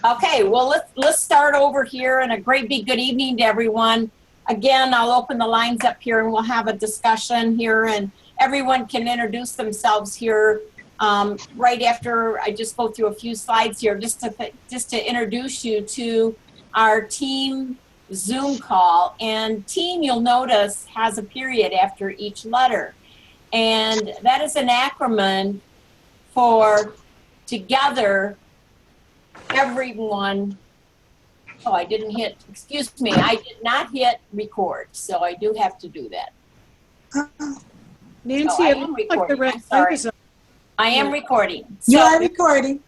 Okay, well, let's start over here, and a great big good evening to everyone. Again, I'll open the lines up here and we'll have a discussion here, and everyone can introduce themselves here right after I just go through a few slides here, just to introduce you to our team Zoom call. And team, you'll notice, has a period after each letter, and that is an acronym for together everyone. Oh, I didn't hit, excuse me, I did not hit record, so I do have to do that. Nancy, So I am recording. I'm sorry. I am recording. So You are recording.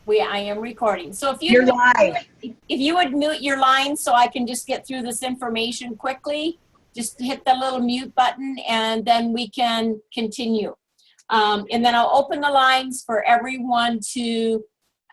I am recording. So You're live. if you would mute your line so I can just get through this information quickly, just hit the little mute button and then we can continue. And then I'll open the lines for everyone to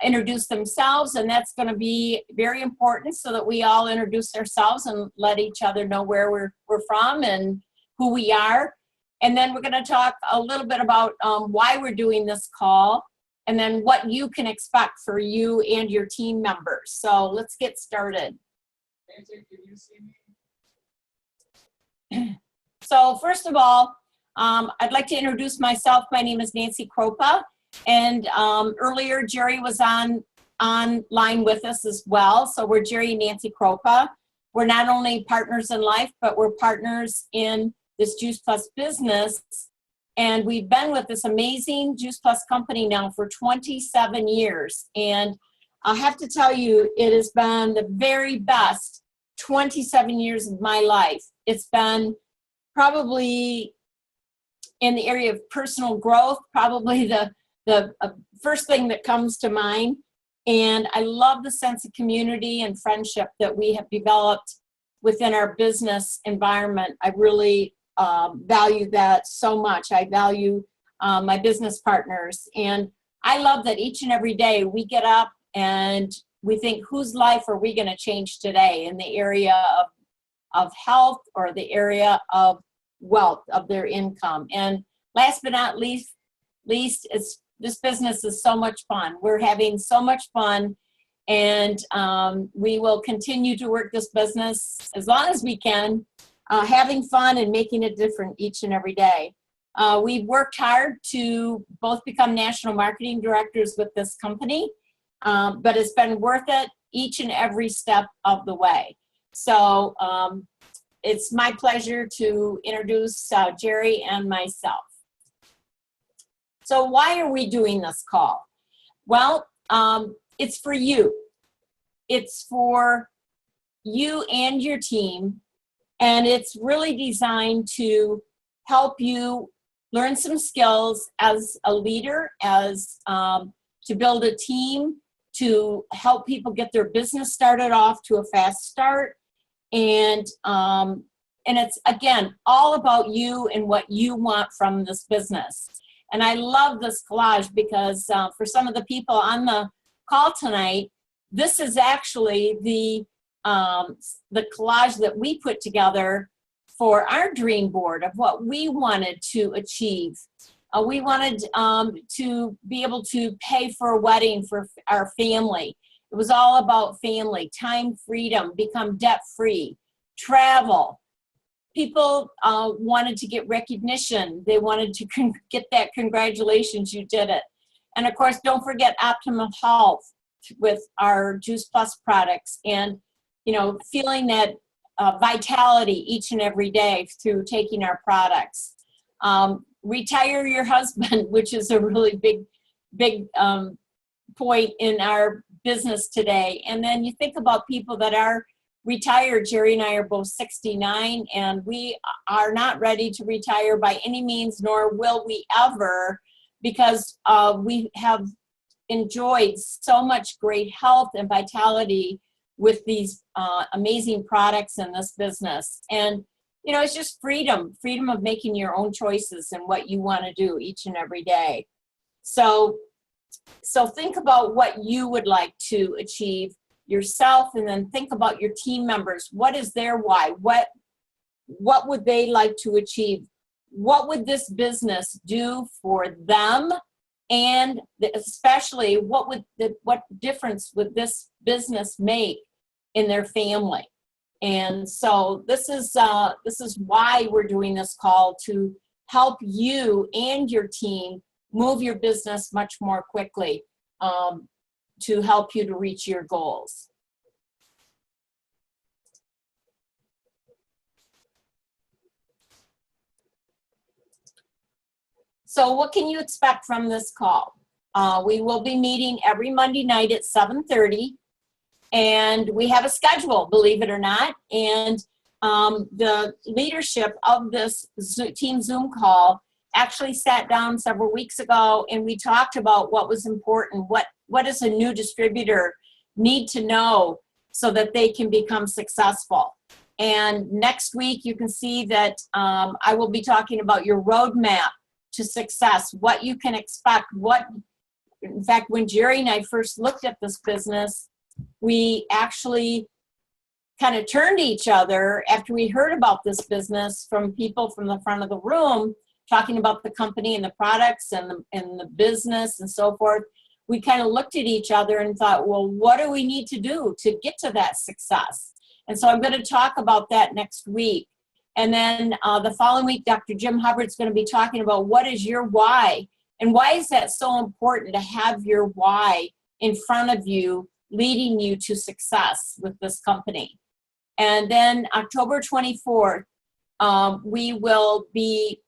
introduce themselves, and that's going to be very important so that we all introduce ourselves and let each other know where we're from and who we are. And then we're going to talk a little bit about why we're doing this call, and then what you can expect for you and your team members. So let's get started. So first of all, I'd like to introduce myself. My name is Nancy Kroupa, and earlier Jerry was online with us as well. So we're Jerry and Nancy Kroupa. We're not only partners in life, but we're partners in this Juice Plus business. And we've been with this amazing Juice Plus company now for 27 years. And I have to tell you, it has been the very best 27 years of my life. It's been probably in the area of personal growth, probably the first thing that comes to mind. And I love the sense of community and friendship that we have developed within our business environment. I really value that so much. I value my business partners. And I love that each and every day we get up and we think, whose life are we going to change today in the area of health or the area of wealth, of their income. And last but not least, this business is so much fun. We're having so much fun, and we will continue to work this business as long as we can, having fun and making it different each and every day. We've worked hard to both become national marketing directors with this company, but it's been worth it each and every step of the way. So it's my pleasure to introduce Jerry and myself. So why are we doing this call? Well, it's for you. It's for you and your team, and it's really designed to help you learn some skills as a leader, as to build a team, to help people get their business started off to a fast start. And it's, again, all about you and what you want from this business. And I love this collage because for some of the people on the call tonight, this is actually the collage that we put together for our dream board of what we wanted to achieve. We wanted to be able to pay for a wedding for our family. It was all about family, time freedom, become debt-free, travel. People wanted to get recognition. They wanted to get that congratulations, you did it. And of course, don't forget optimal health with our Juice Plus products, and feeling that vitality each and every day through taking our products. Retire your husband, which is a really big point in our business today. And then you think about people that are retired. Jerry and I are both 69, and we are not ready to retire by any means, nor will we ever, because we have enjoyed so much great health and vitality with these amazing products in this business. And it's just freedom of making your own choices and what you want to do each and every day. So think about what you would like to achieve yourself, and then think about your team members. What is their why? What would they like to achieve? What would this business do for them and especially what difference would this business make in their family. And so this is why we're doing this call, to help you and your team move your business much more quickly, to help you to reach your goals. So what can you expect from this call? We will be meeting every Monday night at 7:30, and we have a schedule, believe it or not. And the leadership of this team Zoom call actually sat down several weeks ago, and we talked about what was important, what does a new distributor need to know so that they can become successful. And next week, you can see that I will be talking about your roadmap to success, what you can expect. In fact, when Jerry and I first looked at this business, we actually kind of turned to each other after we heard about this business from people from the front of the room talking about the company and the products and the business and so forth. We kind of looked at each other and thought, well, what do we need to do to get to that success? And so I'm going to talk about that next week. And then the following week, Dr. Jim Hubbard's going to be talking about what is your why, and why is that so important to have your why in front of you, leading you to success with this company. And then October 24th, we will be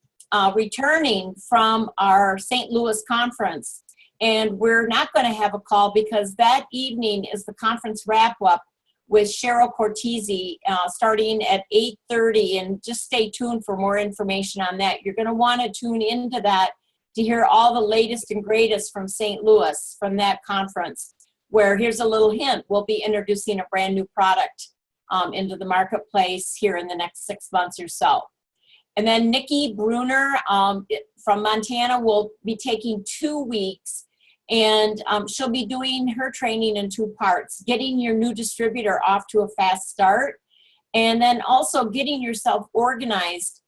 returning from our St. Louis conference. And we're not going to have a call because that evening is the conference wrap-up with Cheryl Cortese starting at 8:30, and just stay tuned for more information on that. You're going to want to tune into that to hear all the latest and greatest from St. Louis from that conference, where here's a little hint, we'll be introducing a brand new product into the marketplace here in the next 6 months or so. And then Nikki Bruner from Montana will be taking 2 weeks, and she'll be doing her training in 2 parts: getting your new distributor off to a fast start, and then also getting yourself organized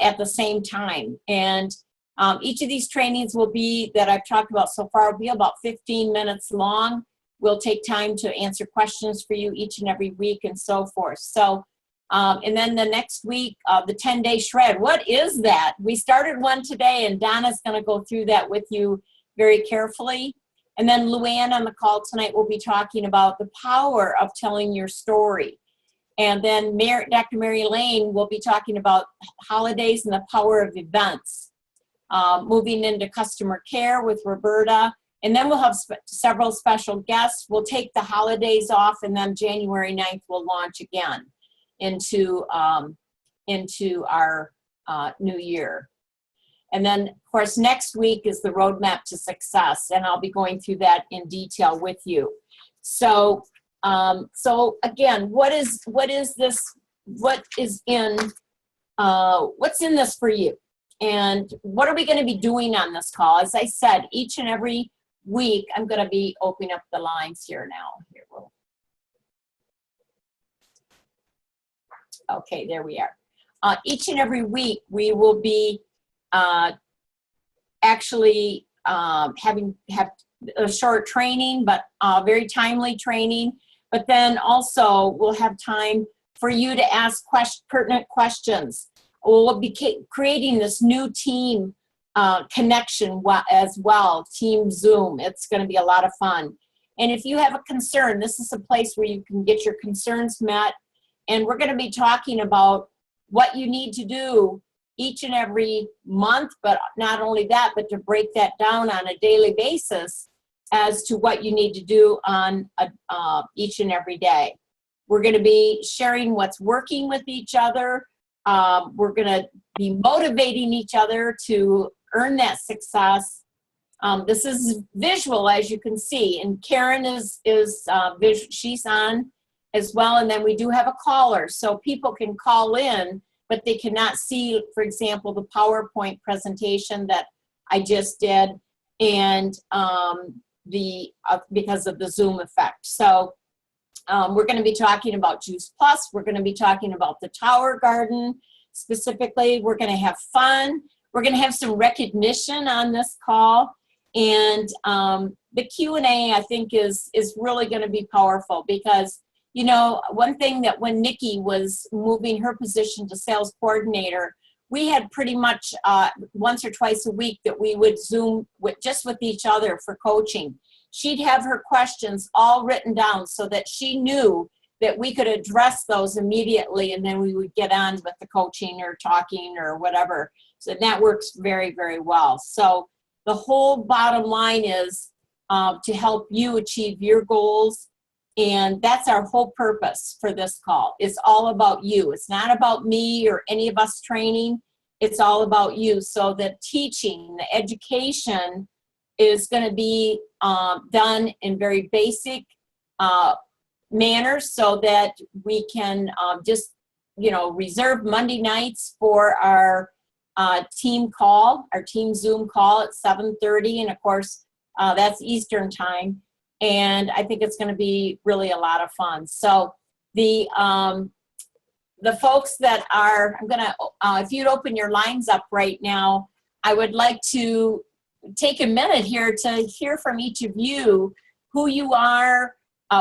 at the same time. And each of these trainings will be, that I've talked about so far, will be about 15 minutes long. We'll take time to answer questions for you each and every week and so forth. So, and then the next week, the 10-day shred. What is that? We started one today, and Donna's going to go through that with you very carefully. And then Luann on the call tonight will be talking about the power of telling your story. And then Dr. Mary Elaine will be talking about holidays and the power of events. Moving into customer care with Roberta. And then we'll have several special guests. We'll take the holidays off, and then January 9th we'll launch again into our new year. And then, of course, next week is the roadmap to success, and I'll be going through that in detail with you. So, so again, what's in this for you? And what are we going to be doing on this call? As I said, each and every week, I'm going to be opening up the lines here now. Okay, there we are. Each and every week, we will be actually have a short training, but very timely training. But then also, we'll have time for you to ask pertinent questions. We'll be creating this new team connection as well, Team Zoom. It's going to be a lot of fun. And if you have a concern, this is a place where you can get your concerns met. And we're going to be talking about what you need to do each and every month, but not only that, but to break that down on a daily basis as to what you need to do on each and every day. We're going to be sharing what's working with each other. We're going to be motivating each other to earn that success. This is visual, as you can see, and Karen is she's on as well. And then we do have a caller, so people can call in, but they cannot see, for example, the PowerPoint presentation that I just did, and because of the Zoom effect. So we're going to be talking about Juice Plus. We're going to be talking about the Tower Garden specifically. We're going to have fun. We're going to have some recognition on this call. And the Q&A, I think, is really going to be powerful because, you know, one thing that when Nikki was moving her position to sales coordinator, we had pretty much once or twice a week that we would Zoom just with each other for coaching. She'd have her questions all written down so that she knew that we could address those immediately, and then we would get on with the coaching or talking or whatever. So that works very, very well. So the whole bottom line is to help you achieve your goals. And that's our whole purpose for this call. It's all about you. It's not about me or any of us training. It's all about you. So the teaching, the education is going to be done in very basic manners so that we can just, you know, reserve Monday nights for our team call, our team Zoom call at 7:30. And of course, that's Eastern time. And I think it's going to be really a lot of fun. So the folks that are, I'm going to, if you'd open your lines up right now, I would like to take a minute here to hear from each of you who you are,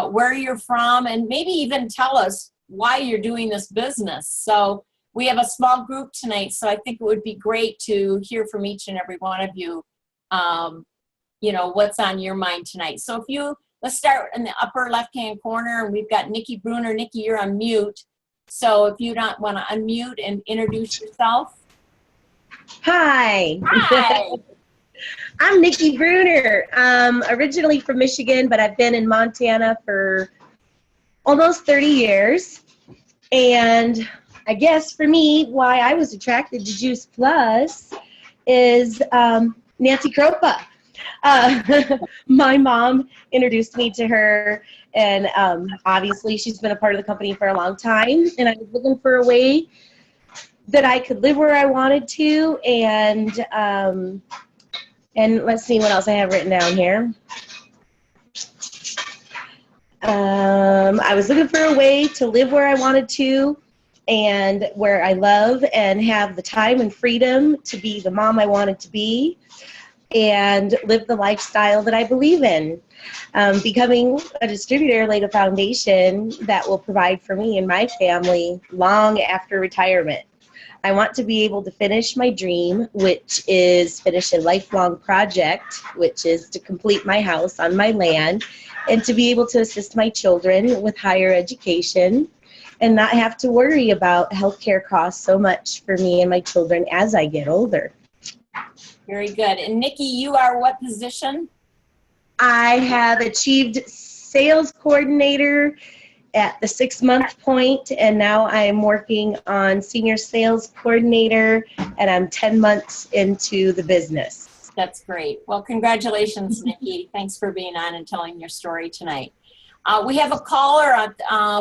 where you're from, and maybe even tell us why you're doing this business. So we have a small group tonight, so I think it would be great to hear from each and every one of you, you know, what's on your mind tonight. So if you, let's start in the upper left-hand corner, and we've got Nikki Bruner. Nikki, you're on mute. So if you don't want to unmute and introduce yourself. Hi. Hi. I'm Nikki Bruner. Originally from Michigan, but I've been in Montana for almost 30 years. And I guess for me, why I was attracted to Juice Plus is Nancy Kroupa. My mom introduced me to her, and obviously she's been a part of the company for a long time, and I was looking for a way that I could live where I wanted to, and let's see what else I have written down here. I was looking for a way to live where I wanted to and where I love and have the time and freedom to be the mom I wanted to be and live the lifestyle that I believe in. Becoming a distributor laid a foundation that will provide for me and my family long after retirement. I want to be able to finish my dream, which is finish a lifelong project, which is to complete my house on my land, and to be able to assist my children with higher education and not have to worry about healthcare costs so much for me and my children as I get older. Very good. And Nikki, you are what position? I have achieved sales coordinator at the 6-month point, and now I am working on senior sales coordinator, and I'm 10 months into the business. That's great. Well, congratulations, Nikki. Thanks for being on and telling your story tonight. We have a caller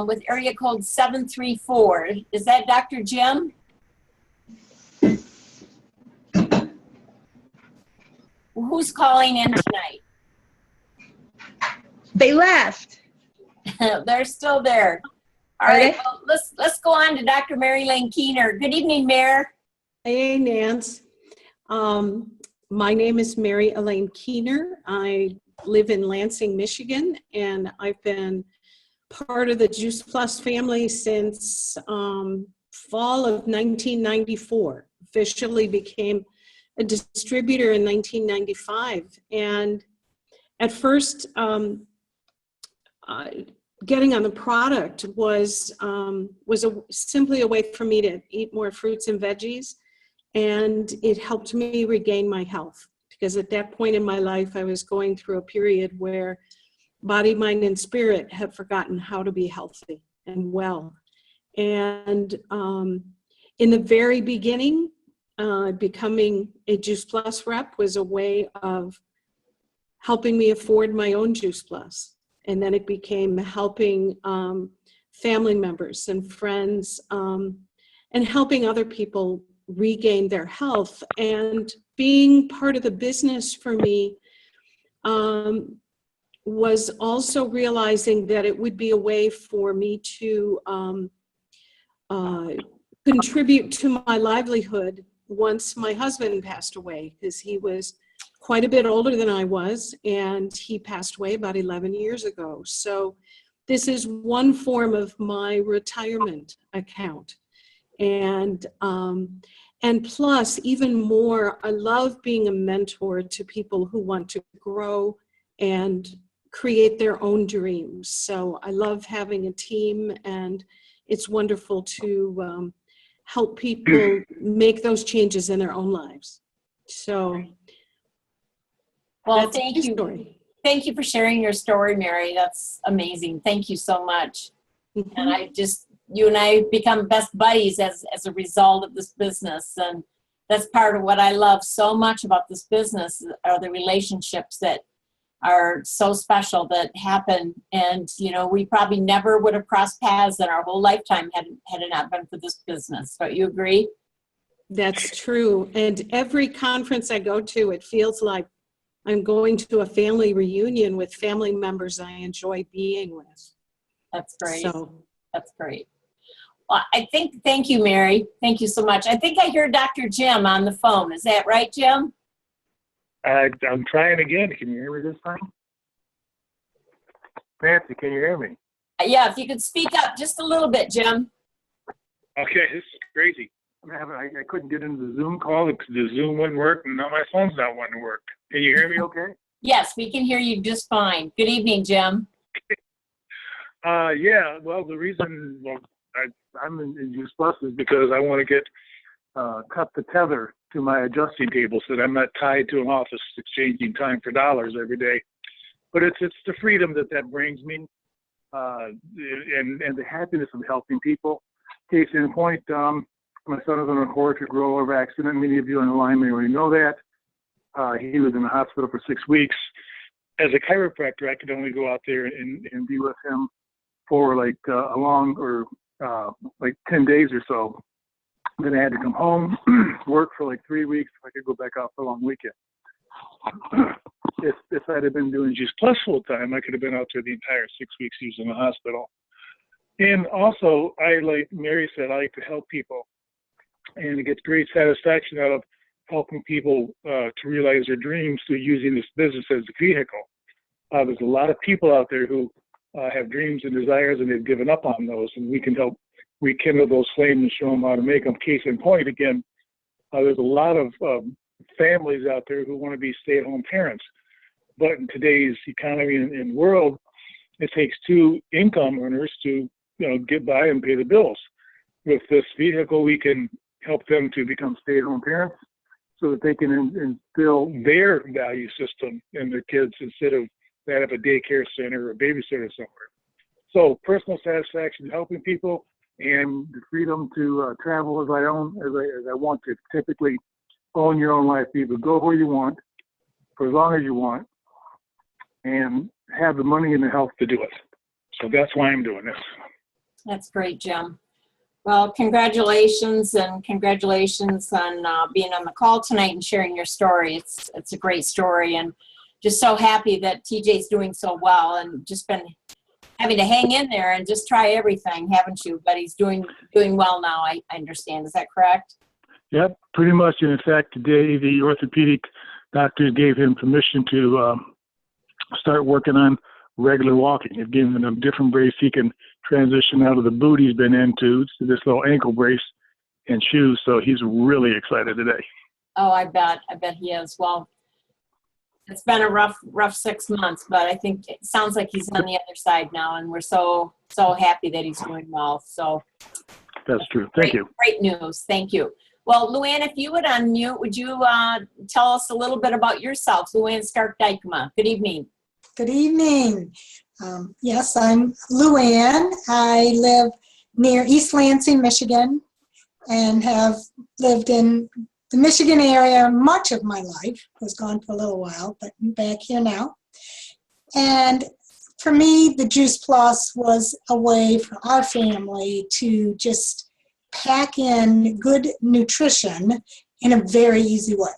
with area code 734. Is that Dr. Jim? Who's calling in tonight? They left. They're still there. All right, well, let's go on to Dr. Mary Elaine Keener. Good evening, Mayor. Hey, Nance. My name is Mary Elaine Keener. I live in Lansing, Michigan, and I've been part of the Juice Plus family since fall of 1994. Officially became a distributor in 1995. And at first, getting on the product was simply a way for me to eat more fruits and veggies, and it helped me regain my health, because at that point in my life I was going through a period where body, mind, and spirit had forgotten how to be healthy and well. And in the very beginning, becoming a Juice Plus rep was a way of helping me afford my own Juice Plus. And then it became helping family members and friends and helping other people regain their health. And being part of the business for me was also realizing that it would be a way for me to contribute to my livelihood once my husband passed away, because he was quite a bit older than I was, and he passed away about 11 years ago. So this is one form of my retirement account. And plus, even more, I love being a mentor to people who want to grow and create their own dreams. So I love having a team, and it's wonderful to help people make those changes in their own lives. So Well, that's thank my you. story. Thank you for sharing your story, Mary. That's amazing. Thank you so much. Mhm. And you and I become best buddies as a result of this business. And that's part of what I love so much about this business are the relationships that are so special that happen. And, we probably never would have crossed paths in our whole lifetime had it not been for this business. Don't you agree? That's true. And every conference I go to, it feels like I'm going to a family reunion with family members I enjoy being with. That's great. So That's great. Well, thank you, Mary. Thank you so much. I think I hear Dr. Jim on the phone. Is that right, Jim? I'm trying again. Can you hear me this time? Nancy, can you hear me? Yeah, if you could speak up just a little bit, Jim. Okay, this is crazy. I couldn't get into the Zoom call because the Zoom wouldn't work, and now my phone's not wanting to work. Can you hear me okay? Yes, we can hear you just fine. Good evening, Jim. Yeah, well, the reason I'm in Juice Plus is because I want to get cut the tether to my adjusting table so that I'm not tied to an office exchanging time for dollars every day. But it's the freedom that brings me, and the happiness of helping people. Case in point, my son was on a horrific rollover accident. Many of you on the line may already know that. He was in the hospital for 6 weeks. As a chiropractor, I could only go out there and be with him for like 10 days or so. Then I had to come home, work for like 3 weeks so I could go back out for a long weekend. If I'd have been doing Juice Plus full time, I could have been out there the entire 6 weeks he was in the hospital. And also, like Mary said, I like to help people. And it gets great satisfaction out of helping people to realize their dreams through using this business as a vehicle. There's a lot of people out there who have dreams and desires, and they've given up on those, and we can help rekindle those flames and show them how to make them. Case in point, again, there's a lot of families out there who want to be stay-at-home parents, but in today's economy and world, it takes two income earners to get by and pay the bills. With this vehicle, we can help them to become stay-at-home parents so that they can instill their value system in their kids instead of that of a daycare center or a babysitter somewhere. So personal satisfaction, helping people, and the freedom to travel as I want to. Typically own your own life. You can go where you want for as long as you want and have the money and the health to do it. So that's why I'm doing this. That's great, Jim. Well, congratulations on being on the call tonight and sharing your story. It's a great story, and just so happy that TJ's doing so well, and just been having to hang in there and just try everything, haven't you? But he's doing well now, I understand. Is that correct? Yep, pretty much. And in fact, today the orthopedic doctors gave him permission to start working on regular walking. They've given him a different brace he can transition out of the boot he's been into to this little ankle brace and shoes. So he's really excited today. Oh, I bet he is. Well, it's been a rough 6 months, but I think it sounds like he's on the other side now, and we're so happy that he's doing well. So that's true. Thank you. Great news. Thank you. Well, Luann, if you would unmute, would you tell us a little bit about yourself? Luann Stark-Dykema. Good evening. Good evening. Yes, I'm Luann. I live near East Lansing, Michigan, and have lived in the Michigan area much of my life. Was gone for a little while, but I'm back here now. And for me, the Juice Plus was a way for our family to just pack in good nutrition in a very easy way.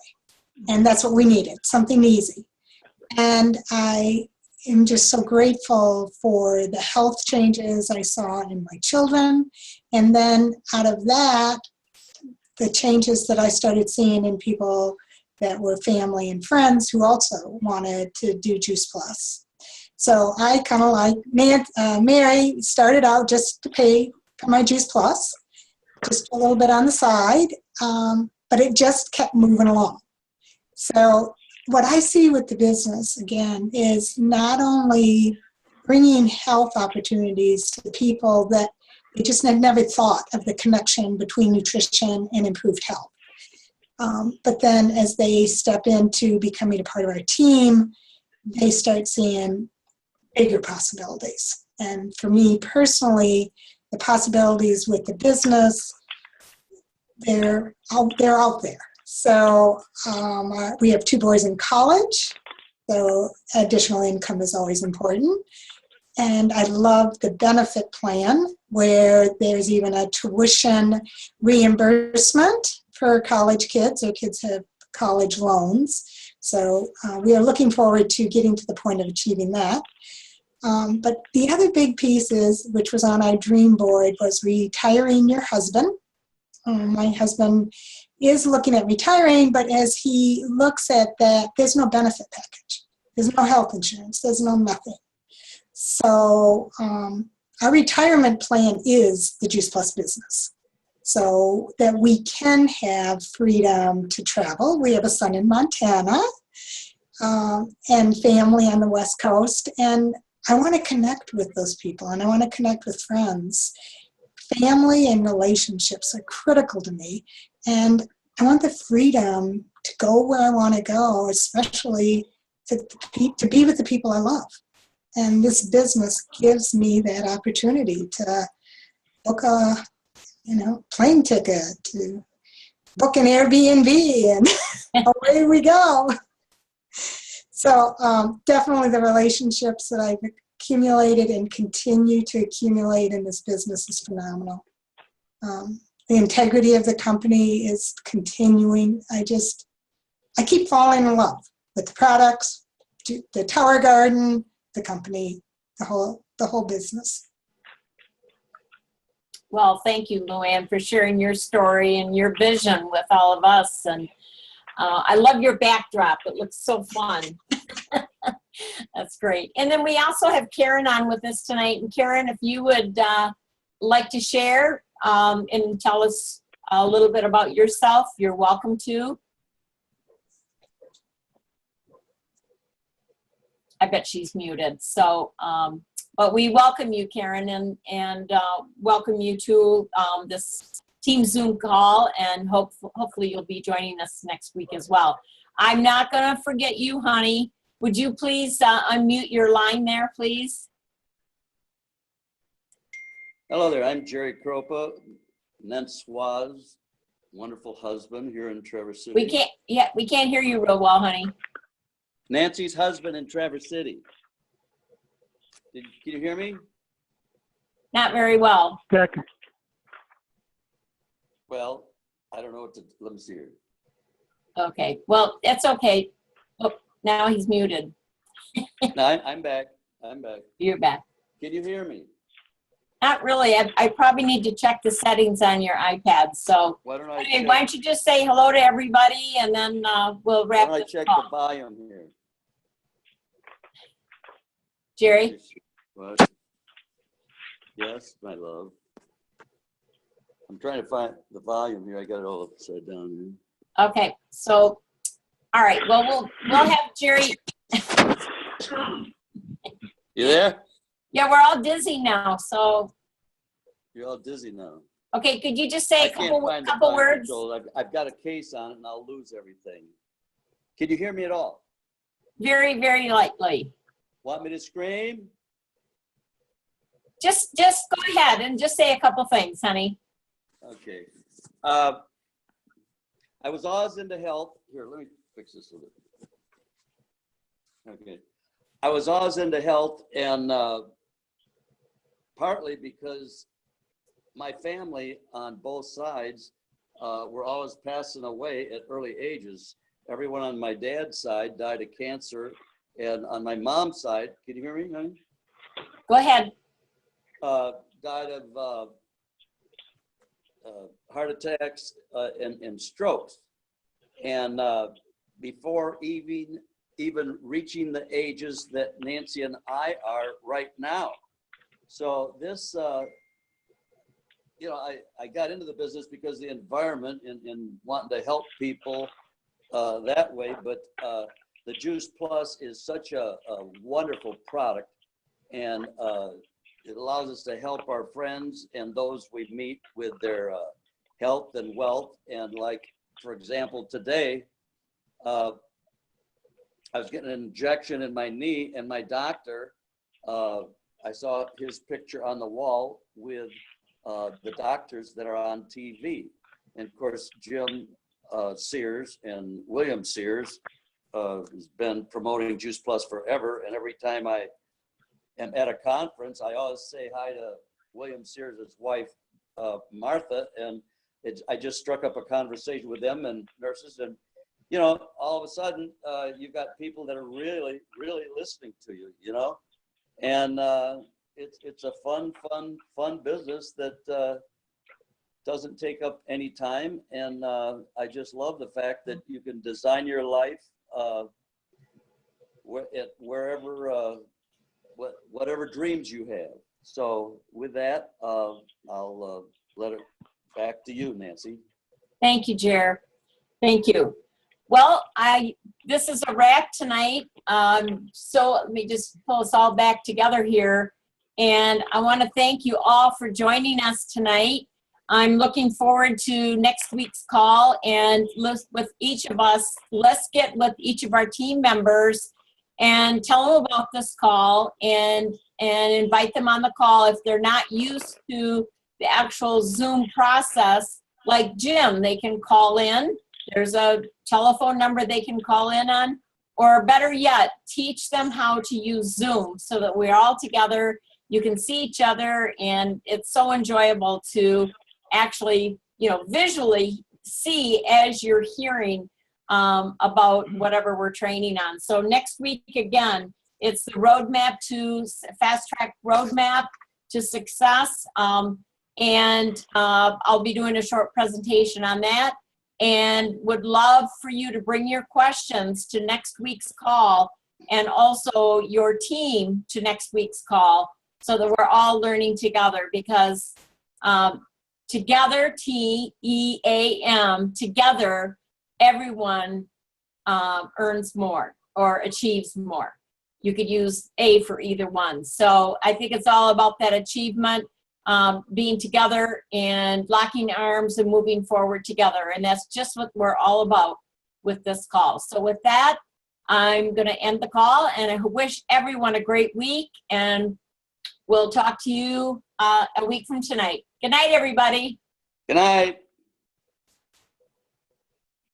And that's what we needed, something easy. And I am just so grateful for the health changes I saw in my children. And then out of that, the changes that I started seeing in people that were family and friends who also wanted to do Juice Plus. So I kind of like Mary started out just to pay for my Juice Plus, just a little bit on the side, but it just kept moving along. So what I see with the business, again, is not only bringing health opportunities to people that they just had never thought of the connection between nutrition and improved health. But then as they step into becoming a part of our team, they start seeing bigger possibilities. And for me personally, the possibilities with the business, they're out there. So we have 2 boys in college, so additional income is always important. And I love the benefit plan where there's even a tuition reimbursement for college kids, or kids have college loans. So we are looking forward to getting to the point of achieving that. But the other big piece is, which was on our dream board, was retiring your husband. My husband is looking at retiring, but as he looks at that, there's no benefit package. There's no health insurance. There's no nothing. So our retirement plan is the Juice Plus business, so that we can have freedom to travel. We have a son in Montana and family on the West Coast, and I want to connect with those people, and I want to connect with friends. Family and relationships are critical to me, and I want the freedom to go where I want to go, especially to be with the people I love. And this business gives me that opportunity to book a, plane ticket, to book an Airbnb, and away we go. So definitely the relationships that I've accumulated and continue to accumulate in this business is phenomenal. The integrity of the company is continuing. I keep falling in love with the products, the Tower Garden, the company, the whole business. Well, thank you, Luann, for sharing your story and your vision with all of us. And I love your backdrop. It looks so fun. That's great. And then we also have Karen on with us tonight. And Karen, if you would like to share and tell us a little bit about yourself, you're welcome to. I bet she's muted. So, but we welcome you, Karen, and welcome you to this team Zoom call, and hopefully you'll be joining us next week as well. I'm not going to forget you, honey. Would you please unmute your line there, please? Hello there. I'm Jerry Kroupa, Nance's wonderful husband here in Traverse City. We can't hear you real well, honey. Nancy's husband in Traverse City. Can you hear me? Not very well. Well, I don't know what to, let me see here. Okay, well, it's okay. Oh, now he's muted. No, I'm back. I'm back. You're back. Can you hear me? Not really. I probably need to check the settings on your iPad. So Why don't I anyway, check, why don't you just say hello to everybody, and then we'll wrap why don't I this check call. the volume here? Jerry? What? Yes, my love. I'm trying to find the volume here. I got it all upside down here. Okay, so all right. Well, we'll have Jerry. You there? Yeah, we're all dizzy now. So You're all dizzy now. okay, could you just say I a can't couple find the volume words? control. I've got a case on it and I'll lose everything. Can you hear me at all? Very, very lightly. Want me to scream? Just go ahead and just say a couple things, honey. Okay. I was always into health. Here, let me fix this a little bit. Okay. I was always into health, and partly because my family on both sides were always passing away at early ages. Everyone on my dad's side died of cancer, and on my mom's side, can you hear me, honey? Go ahead. Died of heart attacks and strokes. And before even reaching the ages that Nancy and I are right now. So this, you know, I got into the business because the environment and wanting to help people that way, but the Juice Plus is such a wonderful product, and it allows us to help our friends and those we meet with their health and wealth. And like, for example, today, I was getting an injection in my knee, and my doctor, I saw his picture on the wall with the doctors that are on TV. And of course, Jim Sears and William Sears has been promoting Juice Plus forever. And every time I am at a conference, I always say hi to William Sears' wife, Martha. And I just struck up a conversation with them and nurses. And, you know, all of a sudden, you've got people that are really, really listening to you, you know? And it's a fun business that doesn't take up any time. And I just love the fact that you can design your life wherever, whatever dreams you have. So with that, I'll let it back to you, Nancy. Thank you, Jer. Thank you. Well, this is a wrap tonight. So let me just pull us all back together here. And I want to thank you all for joining us tonight. I'm looking forward to next week's call, and with each of us, let's get with each of our team members and tell them about this call and invite them on the call. If they're not used to the actual Zoom process, like Jim, they can call in. There's a telephone number they can call in on, or better yet, teach them how to use Zoom so that we're all together. You can see each other, and it's so enjoyable to actually, you know, visually see as you're hearing about whatever we're training on. So next week, again, it's the roadmap to fast track roadmap to success. And I'll be doing a short presentation on that, and would love for you to bring your questions to next week's call, and also your team to next week's call, so that we're all learning together, because together, T-E-A-M, together, everyone earns more or achieves more. You could use A for either one. So I think it's all about that achievement, being together and locking arms and moving forward together. And that's just what we're all about with this call. So with that, I'm going to end the call, and I wish everyone a great week, and we'll talk to you a week from tonight. Good night, everybody. Good night.